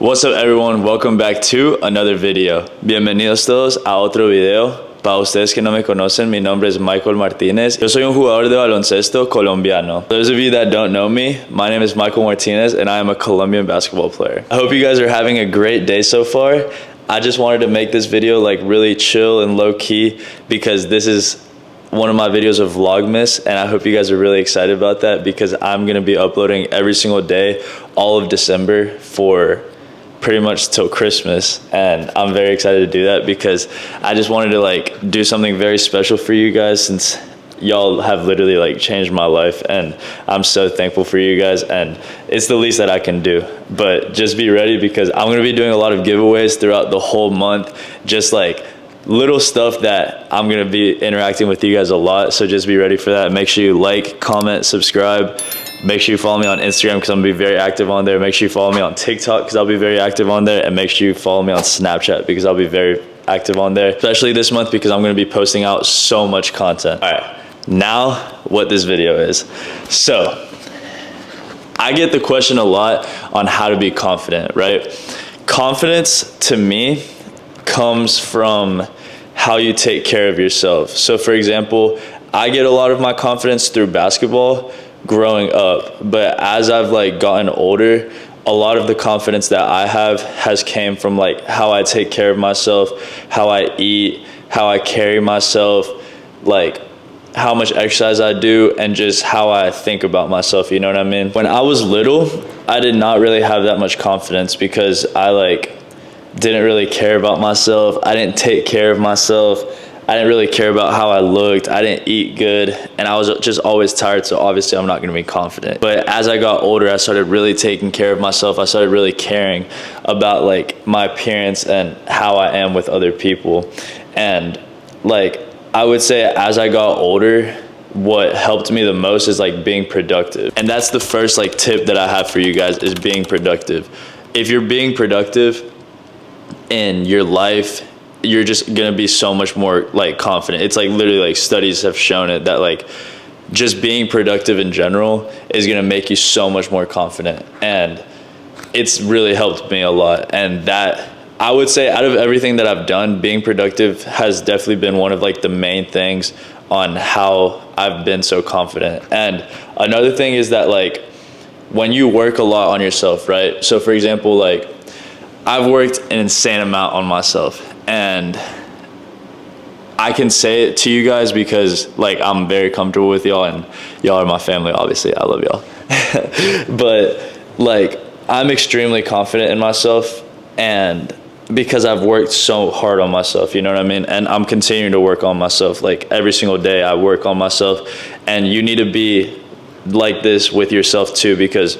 What's up everyone, welcome back to another video. Bienvenidos todos a otro video. Para ustedes que no me conocen, mi nombre es Michael Martinez. Yo soy un jugador de baloncesto colombiano. For those of you that don't know me, my name is Michael Martinez and I am a Colombian basketball player. I hope you guys are having a great day so far. I just wanted to make this video like really chill and low key because this is one of my videos of Vlogmas, and I hope you guys are really excited about that because I'm gonna be uploading every single day all of December for pretty much till Christmas, and I'm very excited to do that because I just wanted to like do something very special for you guys since y'all have literally like changed my life, and I'm so thankful for you guys, and it's the least that I can do. But just be ready because I'm gonna be doing a lot of giveaways throughout the whole month, just like little stuff that I'm gonna be interacting with you guys a lot. So just be ready for that. Make sure you like, comment, subscribe. Make sure you follow me on Instagram because I'm gonna be very active on there. Make sure you follow me on TikTok because I'll be very active on there, and make sure you follow me on Snapchat because I'll be very active on there, especially this month because I'm gonna be posting out so much content. All right, now what this video is. So I get the question a lot on how to be confident, right? Confidence to me comes from how you take care of yourself. So for example, I get a lot of my confidence through basketball growing up, but as I've like gotten older, a lot of the confidence that I have has came from like how I take care of myself, how I eat, how I carry myself, like how much exercise I do, and just how I think about myself, you know what I mean? When I was little, I did not really have that much confidence because I like didn't really care about myself. I didn't take care of myself. I didn't really care about how I looked. I didn't eat good, and I was just always tired, so obviously I'm not gonna be confident. But as I got older, I started really taking care of myself. I started really caring about like my appearance and how I am with other people. And like I would say as I got older, what helped me the most is like being productive. And that's the first like tip that I have for you guys, is being productive. If you're being productive in your life, you're just gonna be so much more like confident. It's like literally like studies have shown it that like just being productive in general is gonna make you so much more confident, and it's really helped me a lot. And that, I would say, out of everything that I've done, being productive has definitely been one of like the main things on how I've been so confident. And another thing is that like when you work a lot on yourself, right? So for example, like I've worked an insane amount on myself, and I can say it to you guys because like I'm very comfortable with y'all, and y'all are my family, obviously. I love y'all. But like I'm extremely confident in myself, and because I've worked so hard on myself, you know what I mean? And I'm continuing to work on myself. Like every single day I work on myself, and you need to be like this with yourself too, because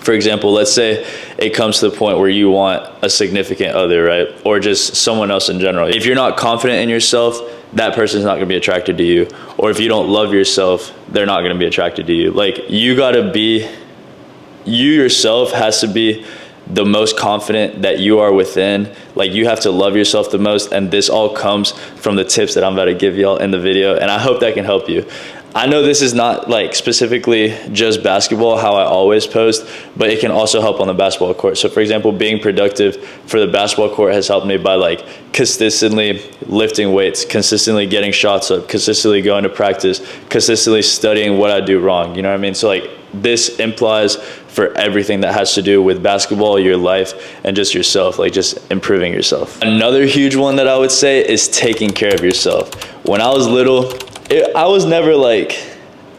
for example, let's say it comes to the point where you want a significant other, right? Or just someone else in general. If you're not confident in yourself, that person's not gonna be attracted to you. Or if you don't love yourself, they're not gonna be attracted to you. Like you yourself has to be the most confident that you are within. Like you have to love yourself the most, and this all comes from the tips that I'm about to give y'all in the video, and I hope that can help you. I know this is not like specifically just basketball, how I always post, but it can also help on the basketball court. So for example, being productive for the basketball court has helped me by like consistently lifting weights, consistently getting shots up, consistently going to practice, consistently studying what I do wrong, you know what I mean? So like this implies for everything that has to do with basketball, your life, and just yourself, like just improving yourself. Another huge one that I would say is taking care of yourself. When I was little, I was never like,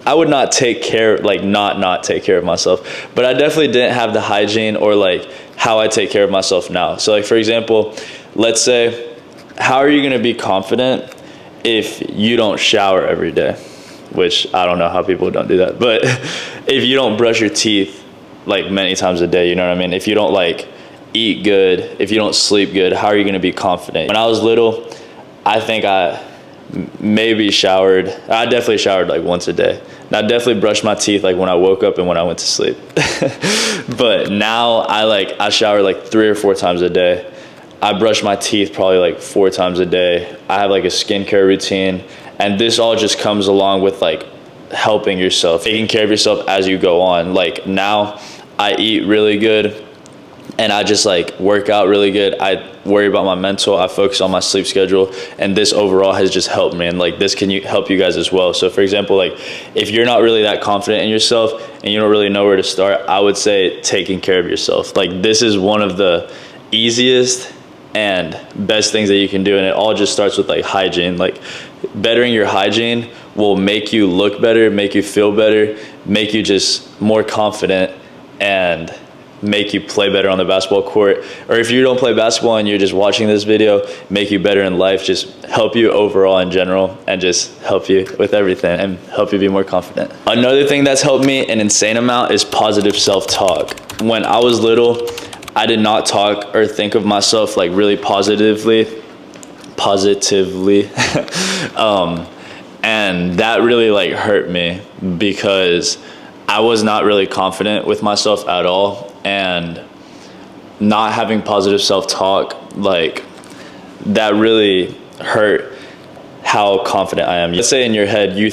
I would not take care, like not take care of myself, but I definitely didn't have the hygiene or like how I take care of myself now. So like, for example, let's say, how are you gonna be confident if you don't shower every day? Which I don't know how people don't do that, but if you don't brush your teeth like many times a day, you know what I mean? If you don't like eat good, if you don't sleep good, how are you gonna be confident? When I was little, I think I maybe showered. I definitely showered like once a day. And I definitely brushed my teeth like when I woke up and when I went to sleep. But now I shower like 3 or 4 times a day. I brush my teeth probably like 4 times a day. I have like a skincare routine, and this all just comes along with like helping yourself, taking care of yourself as you go on. Like now I eat really good. and I just like work out really good. I worry about my mental, I focus on my sleep schedule, and this overall has just helped me, and like this can help you guys as well. So for example, like if you're not really that confident in yourself and you don't really know where to start, I would say taking care of yourself. Like this is one of the easiest and best things that you can do, and it all just starts with like hygiene. Like bettering your hygiene will make you look better, make you feel better, make you just more confident, and make you play better on the basketball court. Or if you don't play basketball and you're just watching this video, make you better in life, just help you overall in general, and just help you with everything and help you be more confident. Another thing that's helped me an insane amount is positive self-talk. When I was little, I did not talk or think of myself like really positively. And that really like hurt me because I was not really confident with myself at all, and not having positive self-talk, like that really hurt how confident I am. Let's say in your head, you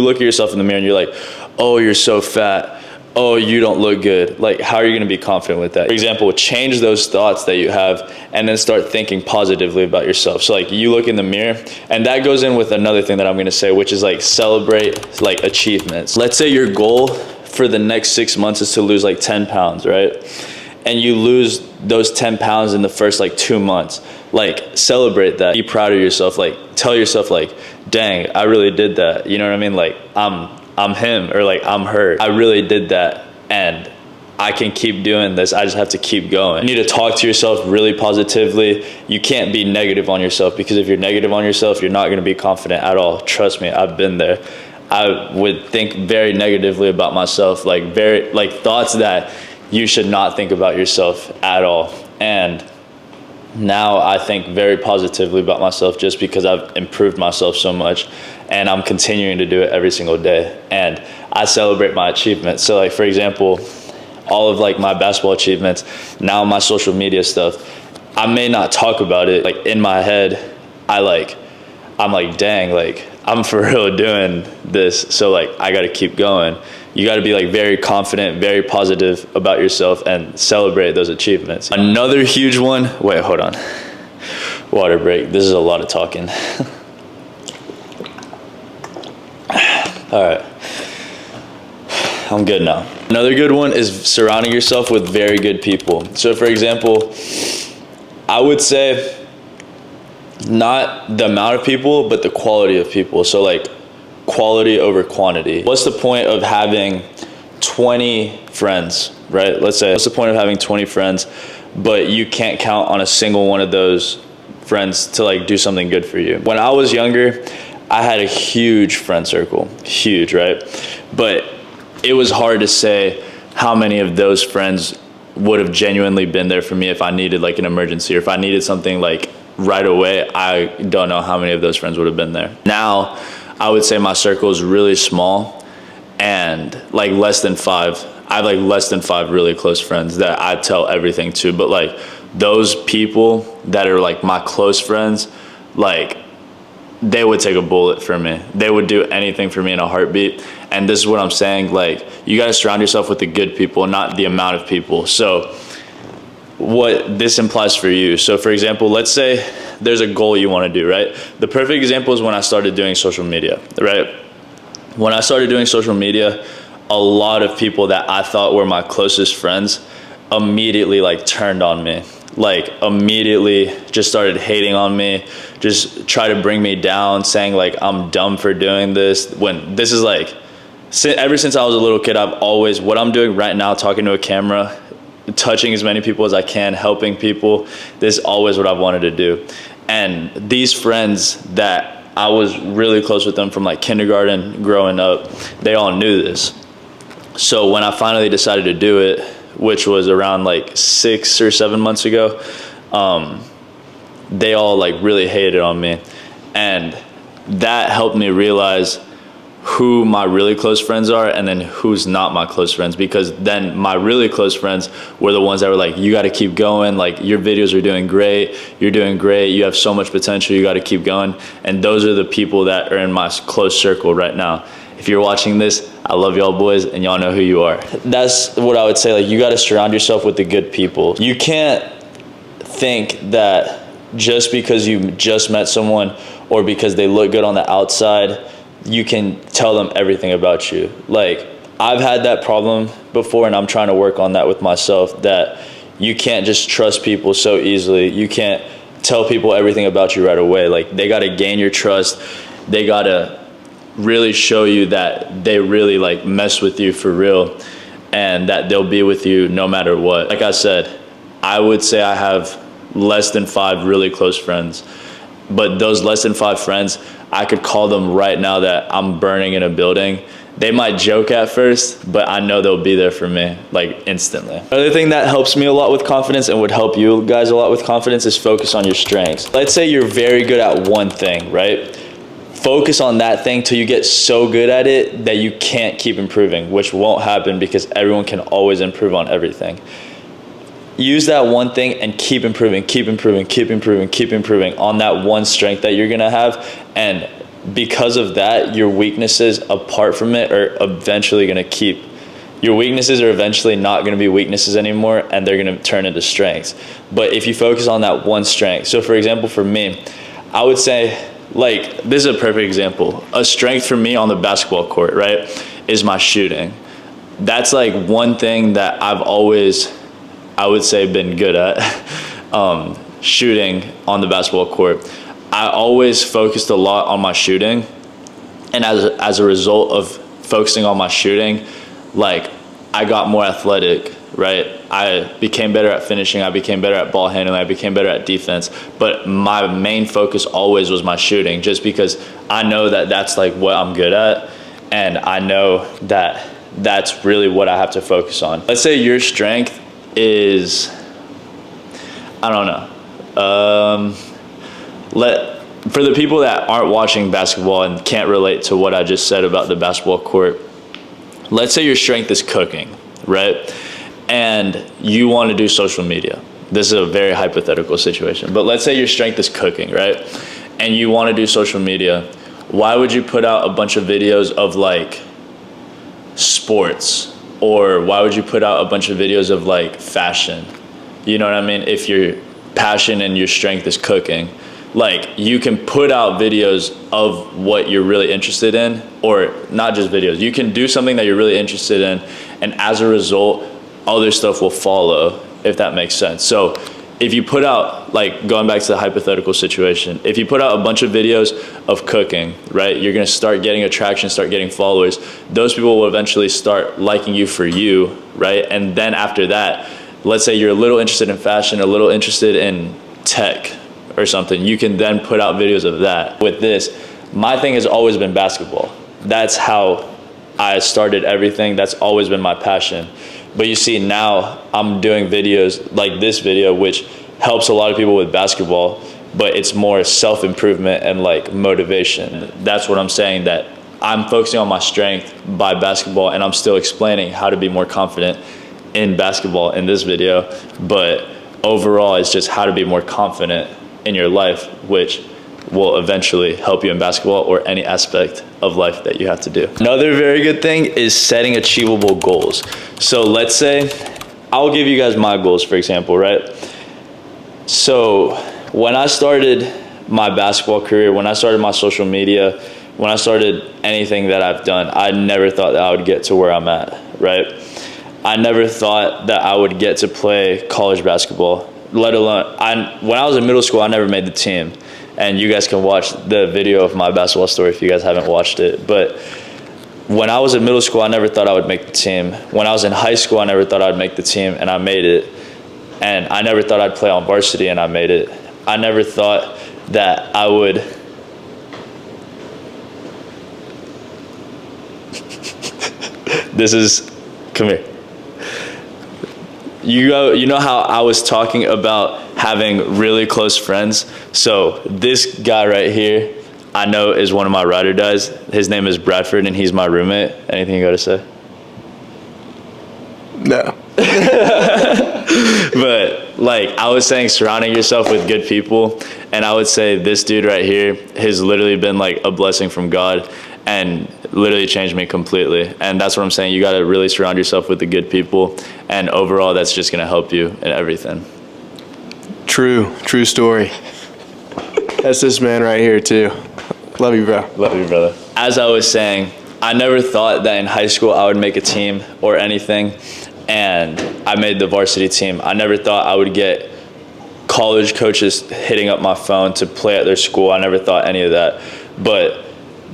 look at yourself in the mirror and you're like, oh, you're so fat. Oh, you don't look good. Like, how are you gonna be confident with that? For example, change those thoughts that you have and then start thinking positively about yourself. So like you look in the mirror, and that goes in with another thing that I'm gonna say, which is like celebrate like achievements. Let's say your goal for the next 6 months is to lose like 10 pounds, right? And you lose those 10 pounds in the first like 2 months. Like celebrate that, be proud of yourself, like tell yourself like, dang, I really did that. You know what I mean? Like I'm him, or like I'm her. I really did that, and I can keep doing this. I just have to keep going. You need to talk to yourself really positively. You can't be negative on yourself, because if you're negative on yourself, you're not gonna be confident at all. Trust me, I've been there. I would think very negatively about myself, like thoughts that you should not think about yourself at all. And now I think very positively about myself, just because I've improved myself so much, and I'm continuing to do it every single day. And I celebrate my achievements. So like, for example, all of like my basketball achievements, now my social media stuff, I may not talk about it. Like in my head, I'm like, dang, like I'm for real doing this. So like, I gotta keep going. You gotta be like very confident, very positive about yourself, and celebrate those achievements. Another huge one, wait, hold on. Water break, this is a lot of talking. All right, I'm good now. Another good one is surrounding yourself with very good people. So for example, I would say not the amount of people, but the quality of people. So like quality over quantity. What's the point of having 20 friends, right? Let's say, what's the point of having 20 friends, but you can't count on a single one of those friends to like do something good for you? When I was younger, I had a huge friend circle, huge, right? But it was hard to say how many of those friends would have genuinely been there for me if I needed like an emergency, or if I needed something like right away. I don't know how many of those friends would have been there. Now, I would say my circle is really small, and like less than 5. I have like less than 5 really close friends that I tell everything to. But like those people that are like my close friends, like they would take a bullet for me. They would do anything for me in a heartbeat. And this is what I'm saying, like you gotta surround yourself with the good people, not the amount of people. So what this implies for you. So for example, let's say there's a goal you want to do, right? The perfect example is when I started doing social media, right? When I started doing social media, a lot of people that I thought were my closest friends immediately like turned on me, like immediately just started hating on me, just try to bring me down, saying like I'm dumb for doing this. When this is like, ever since I was a little kid, I've always, what I'm doing right now, talking to a camera, touching as many people as I can, helping people, this is always what I've wanted to do. And these friends that I was really close with them from like kindergarten growing up, they all knew this. So when I finally decided to do it, which was around like 6 or 7 months ago, they all like really hated on me. And that helped me realize who my really close friends are and then who's not my close friends, because then my really close friends were the ones that were like, you got to keep going, like your videos are doing great, you're doing great, you have so much potential, you got to keep going. And those are the people that are in my close circle right now. If you're watching this, I love y'all boys and y'all know who you are. That's what I would say. Like, you got to surround yourself with the good people. You can't think that just because you just met someone or because they look good on the outside, you can tell them everything about you. Like, I've had that problem before, and I'm trying to work on that with myself, that you can't just trust people so easily. You can't tell people everything about you right away. Like, they got to gain your trust. They got to really show you that they really like mess with you for real and that they'll be with you no matter what. Like I said, I would say I have less than 5 really close friends, but those less than 5 friends, I could call them right now that I'm burning in a building. They might joke at first, but I know they'll be there for me, like, instantly. Another thing that helps me a lot with confidence and would help you guys a lot with confidence is focus on your strengths. Let's say you're very good at one thing, right? Focus on that thing till you get so good at it that you can't keep improving, which won't happen because everyone can always improve on everything. Use that one thing and keep improving, keep improving, keep improving, keep improving on that one strength that you're gonna have. And because of that, your weaknesses apart from it are eventually gonna your weaknesses are eventually not gonna be weaknesses anymore, and they're gonna turn into strengths. But if you focus on that one strength, so for example, for me, I would say, like, this is a perfect example. A strength for me on the basketball court, right, is my shooting. That's like one thing that I've always, I would say, been good at, shooting on the basketball court. I always focused a lot on my shooting, and as a result of focusing on my shooting, like, I got more athletic, right? I became better at finishing, I became better at ball handling, I became better at defense, but my main focus always was my shooting, just because I know that that's like what I'm good at, and I know that that's really what I have to focus on. Let's say your strength is, I don't know, for the people that aren't watching basketball and can't relate to what I just said about the basketball court, let's say your strength is cooking, right? And you want to do social media. This is a very hypothetical situation, but let's say your strength is cooking, right? And you want to do social media. Why would you put out a bunch of videos of like sports? Or why would you put out a bunch of videos of like fashion? You know what I mean? If your passion and your strength is cooking, like, you can put out videos of what you're really interested in, or not just videos. You can do something that you're really interested in, and as a result, other stuff will follow, if that makes sense. So if you put out, like, going back to the hypothetical situation, if you put out a bunch of videos of cooking, right, you're gonna start getting attraction, start getting followers. Those people will eventually start liking you for you, right? And then after that, let's say you're a little interested in fashion, a little interested in tech or something, you can then put out videos of that. With this, my thing has always been basketball. That's how I started everything. That's always been my passion. But you see, now I'm doing videos like this video, which helps a lot of people with basketball, but it's more self-improvement and like motivation. That's what I'm saying, that I'm focusing on my strength by basketball, and I'm still explaining how to be more confident in basketball in this video. But overall, it's just how to be more confident in your life, which will eventually help you in basketball or any aspect of life that you have to do. Another very good thing is setting achievable goals. So let's say, I'll give you guys my goals, for example, right? So when I started my basketball career, when I started my social media, when I started anything that I've done, I never thought that I would get to where I'm at, right? I never thought that I would get to play college basketball, let alone, when I was in middle school, I never made the team. And you guys can watch the video of my basketball story if you guys haven't watched it. But when I was in middle school, I never thought I would make the team. When I was in high school, I never thought I'd make the team, and I made it. And I never thought I'd play on varsity, and I made it. I never thought that I would... Come here. You know how I was talking about having really close friends? So this guy right here, I know is one of my ride or dies. His name is Bradford, and he's my roommate. Anything you got to say? No. But like I was saying, surrounding yourself with good people, and I would say this dude right here has literally been like a blessing from God. And literally changed me completely. And that's what I'm saying. You got to really surround yourself with the good people. And overall, that's just going to help you in everything. True story. That's this man right here too. Love you, bro. Love you, brother. As I was saying, I never thought that in high school I would make a team or anything. And I made the varsity team. I never thought I would get college coaches hitting up my phone to play at their school. I never thought any of that. But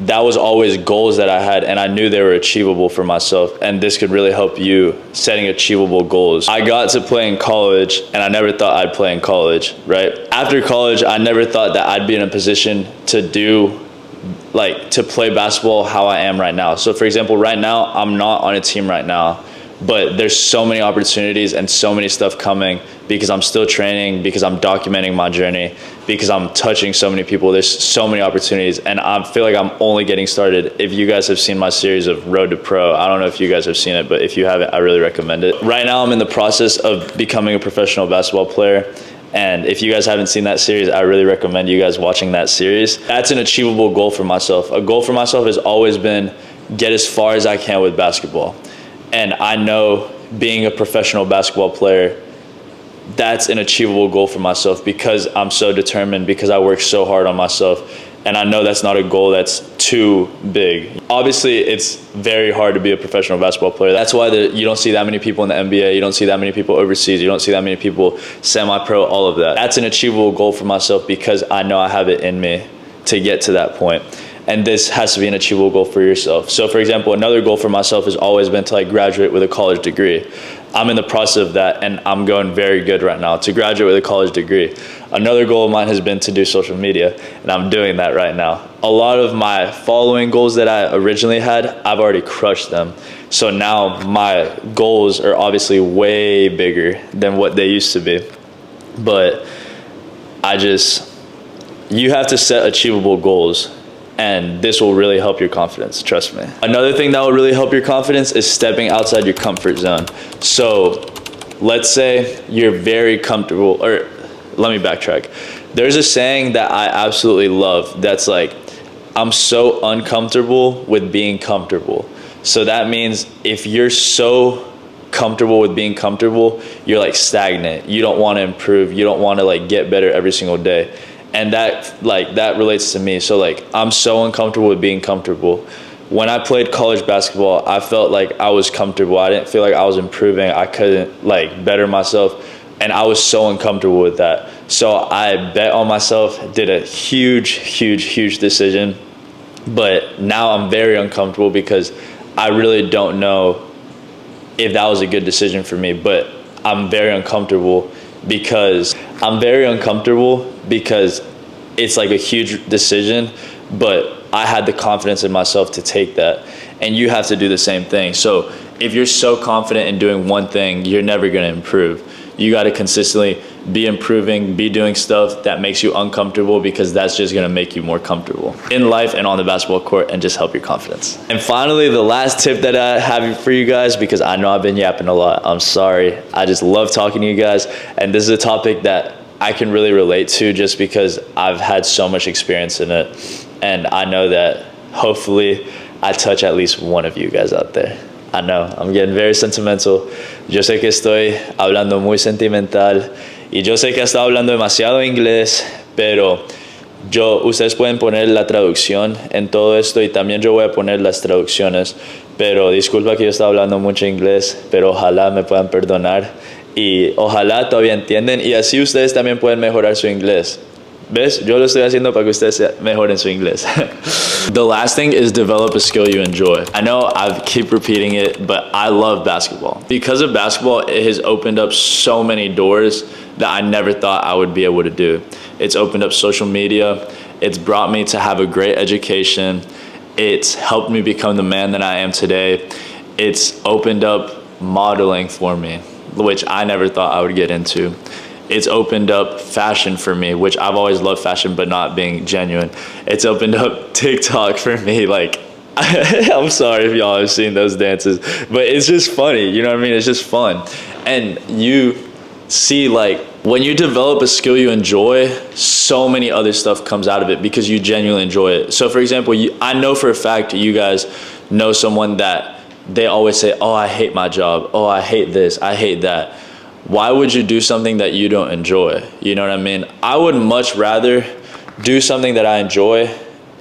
that was always goals that I had, and I knew they were achievable for myself, and this could really help you setting achievable goals. I got to play in college, and I never thought I'd play in college, right? After college, I never thought that I'd be in a position to to play basketball how I am right now. So for example, right now, I'm not on a team right now, but there's so many opportunities and so many stuff coming because I'm still training, because I'm documenting my journey, because I'm touching so many people. There's so many opportunities, and I feel like I'm only getting started. If you guys have seen my series of Road to Pro, I don't know if you guys have seen it, but if you haven't, I really recommend it. Right now, I'm in the process of becoming a professional basketball player. And if you guys haven't seen that series, I really recommend you guys watching that series. That's an achievable goal for myself. A goal for myself has always been get as far as I can with basketball. And I know being a professional basketball player, that's an achievable goal for myself because I'm so determined, because I work so hard on myself. And I know that's not a goal that's too big. Obviously, it's very hard to be a professional basketball player. That's why you don't see that many people in the NBA. You don't see that many people overseas. You don't see that many people semi-pro, all of that. That's an achievable goal for myself because I know I have it in me to get to that point. And this has to be an achievable goal for yourself. So for example, another goal for myself has always been to graduate with a college degree. I'm in the process of that, and I'm going very good right now to graduate with a college degree. Another goal of mine has been to do social media, and I'm doing that right now. A lot of my following goals that I originally had, I've already crushed them. So now my goals are obviously way bigger than what they used to be. But you have to set achievable goals. And this will really help your confidence, trust me. Another thing that will really help your confidence is stepping outside your comfort zone. So let's say you're very comfortable, or let me backtrack. There's a saying that I absolutely love that's like, I'm so uncomfortable with being comfortable. So that means if you're so comfortable with being comfortable, you're stagnant. You don't want to improve. You don't want to get better every single day. And that relates to me. So I'm so uncomfortable with being comfortable. When I played college basketball, I felt like I was comfortable. I didn't feel like I was improving. I couldn't better myself. And I was so uncomfortable with that. So I bet on myself, did a huge decision. But now I'm very uncomfortable because I really don't know if that was a good decision for me. But I'm very uncomfortable because it's a huge decision, but I had the confidence in myself to take that. And you have to do the same thing. So if you're so confident in doing one thing, you're never going to improve. You got to consistently be improving, be doing stuff that makes you uncomfortable, because that's just going to make you more comfortable in life and on the basketball court and just help your confidence. And finally, the last tip that I have for you guys, because I know I've been yapping a lot. I'm sorry. I just love talking to you guys. And this is a topic that I can really relate to just because I've had so much experience in it. And I know that hopefully I touch at least one of you guys out there. I know, I'm getting very sentimental. Yo sé que estoy hablando muy sentimental y yo sé que he estado hablando demasiado inglés, pero ustedes pueden poner la traducción en todo esto y también yo voy a poner las traducciones. Pero disculpa que yo estaba hablando mucho inglés, pero ojalá me puedan perdonar y ojalá todavía entienden y así ustedes también pueden mejorar su inglés. ¿Ves? Yo lo estoy haciendo para que ustedes mejoren su inglés. The last thing is develop a skill you enjoy. I know I keep repeating it, but I love basketball. Because of basketball, it has opened up so many doors that I never thought I would be able to do. It's opened up social media. It's brought me to have a great education. It's helped me become the man that I am today. It's opened up modeling for me, which I never thought I would get into. It's opened up fashion for me, which I've always loved fashion, but not being genuine. It's opened up TikTok for me. I'm sorry if y'all have seen those dances, but it's just funny. You know what I mean? It's just fun. And you see, when you develop a skill you enjoy, so many other stuff comes out of it because you genuinely enjoy it. So for example, I know for a fact you guys know someone that they always say, oh, I hate my job. Oh, I hate this. I hate that. Why would you do something that you don't enjoy? You know what I mean? I would much rather do something that I enjoy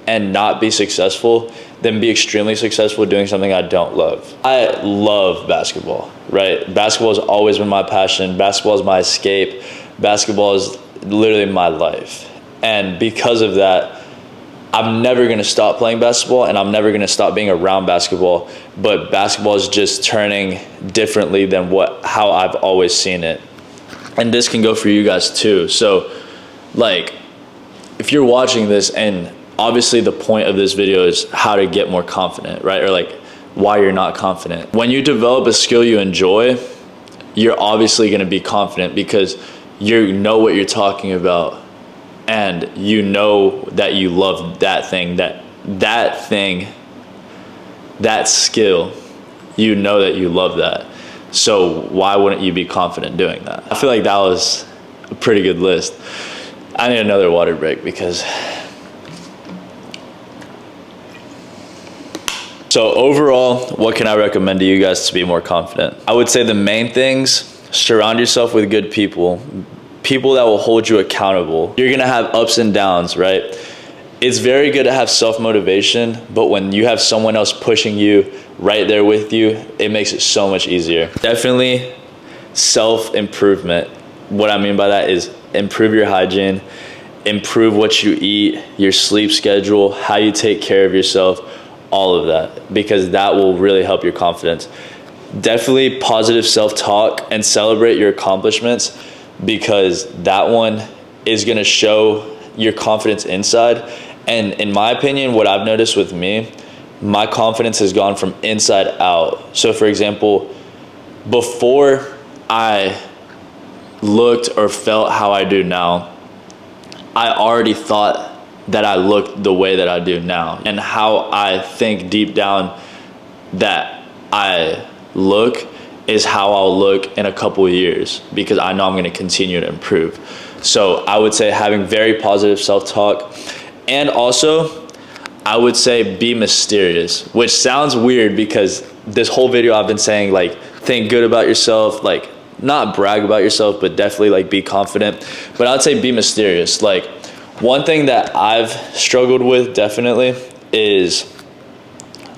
and not be successful than be extremely successful doing something I don't love. I love basketball, right? Basketball has always been my passion. Basketball is my escape. Basketball is literally my life. And because of that, I'm never going to stop playing basketball, and I'm never going to stop being around basketball, but basketball is just turning differently than how I've always seen it. And this can go for you guys too. So like, if you're watching this, and obviously the point of this video is how to get more confident, right? Or like why you're not confident. When you develop a skill you enjoy, you're obviously going to be confident because you know what you're talking about. And you know that you love that thing, that skill, you know that you love that. So why wouldn't you be confident doing that? I feel like that was a pretty good list. I need another water break because. So overall, what can I recommend to you guys to be more confident? I would say the main things: surround yourself with good people. People that will hold you accountable. You're gonna have ups and downs, right? It's very good to have self-motivation, but when you have someone else pushing you right there with you, it makes it so much easier. Definitely self-improvement. What I mean by that is improve your hygiene, improve what you eat, your sleep schedule, how you take care of yourself, all of that, because that will really help your confidence. Definitely positive self-talk and celebrate your accomplishments, because that one is going to show your confidence inside. And in my opinion, what I've noticed with me, my confidence has gone from inside out. So for example, before I looked or felt how I do now, I already thought that I looked the way that I do now, and how I think deep down that I look is how I'll look in a couple of years, because I know I'm going to continue to improve. So I would say having very positive self-talk, and also I would say be mysterious, which sounds weird because this whole video I've been saying like think good about yourself, like not brag about yourself, but definitely like be confident. But I'd say be mysterious. Like one thing that I've struggled with definitely is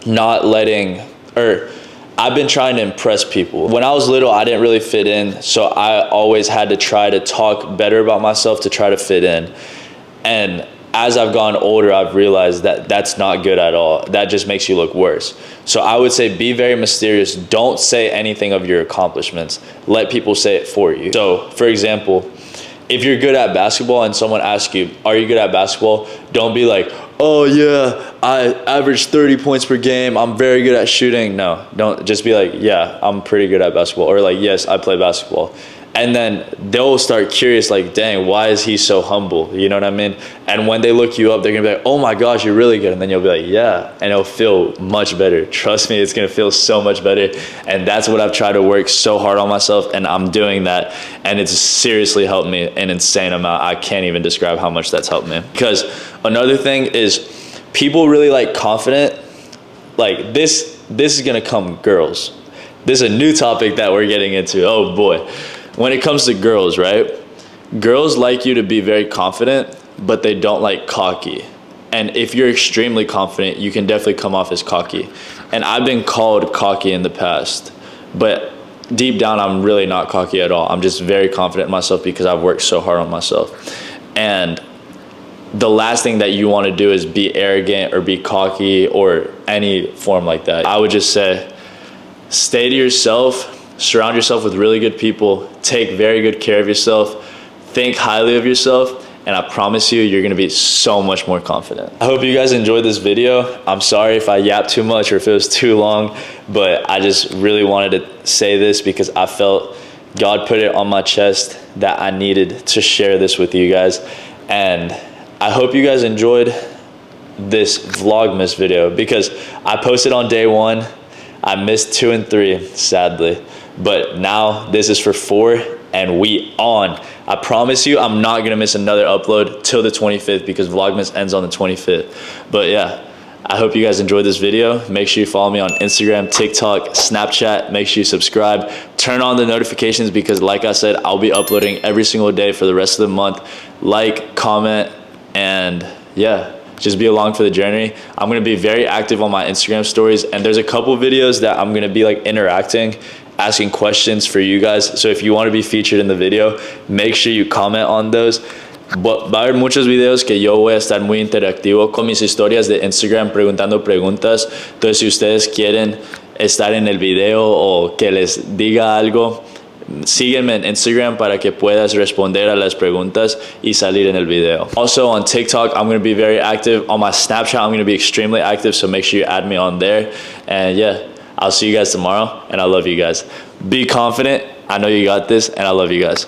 not letting, or I've been trying to impress people. When I was little, I didn't really fit in, so I always had to try to talk better about myself to try to fit in. And as I've gone older, I've realized that that's not good at all. That just makes you look worse. So I would say be very mysterious. Don't say anything of your accomplishments. Let people say it for you. So for example, if you're good at basketball and someone asks you, are you good at basketball? Don't be like, oh yeah, I average 30 points per game, I'm very good at shooting. No, don't, just be like, yeah, I'm pretty good at basketball. Or like, yes, I play basketball. And then they'll start curious, like, dang, why is he so humble? You know what I mean? And when they look you up, they're gonna be like, oh my gosh, you're really good. And then you'll be like, yeah, and it'll feel much better. Trust me, it's gonna feel so much better. And that's what I've tried to work so hard on myself, and I'm doing that. And it's seriously helped me an insane amount. I can't even describe how much that's helped me. Because another thing is, people really like confident, like this is gonna come girls. This is a new topic that we're getting into, oh boy. When it comes to girls, right? Girls like you to be very confident, but they don't like cocky. And if you're extremely confident, you can definitely come off as cocky. And I've been called cocky in the past, but deep down, I'm really not cocky at all. I'm just very confident in myself because I've worked so hard on myself. And the last thing that you want to do is be arrogant or be cocky or any form like that. I would just say, stay to yourself. Surround yourself with really good people. Take very good care of yourself. Think highly of yourself. And I promise you, you're gonna be so much more confident. I hope you guys enjoyed this video. I'm sorry if I yapped too much or if it was too long, but I just really wanted to say this because I felt God put it on my chest that I needed to share this with you guys. And I hope you guys enjoyed this Vlogmas video, because I posted on day 1. I missed 2 and 3, sadly. But now this is for 4 and we on. I promise you I'm not gonna miss another upload till the 25th, because Vlogmas ends on the 25th. But yeah, I hope you guys enjoyed this video. Make sure you follow me on Instagram, TikTok, Snapchat. Make sure you subscribe. Turn on the notifications because like I said, I'll be uploading every single day for the rest of the month. Like, comment, and yeah, just be along for the journey. I'm gonna be very active on my Instagram stories, and there's a couple videos that I'm gonna be like interacting, asking questions for you guys. So if you want to be featured in the video, make sure you comment on those. Va a haber muchos videos que yo voy a estar muy interactivo con mis historias de Instagram preguntando preguntas. Entonces si ustedes quieren estar en el video o que les diga algo, sígueme en Instagram para que puedas responder a las preguntas y salir en el video. Also on TikTok, I'm going to be very active. On my Snapchat, I'm going to be extremely active, so make sure you add me on there. And yeah, I'll see you guys tomorrow, and I love you guys. Be confident. I know you got this, and I love you guys.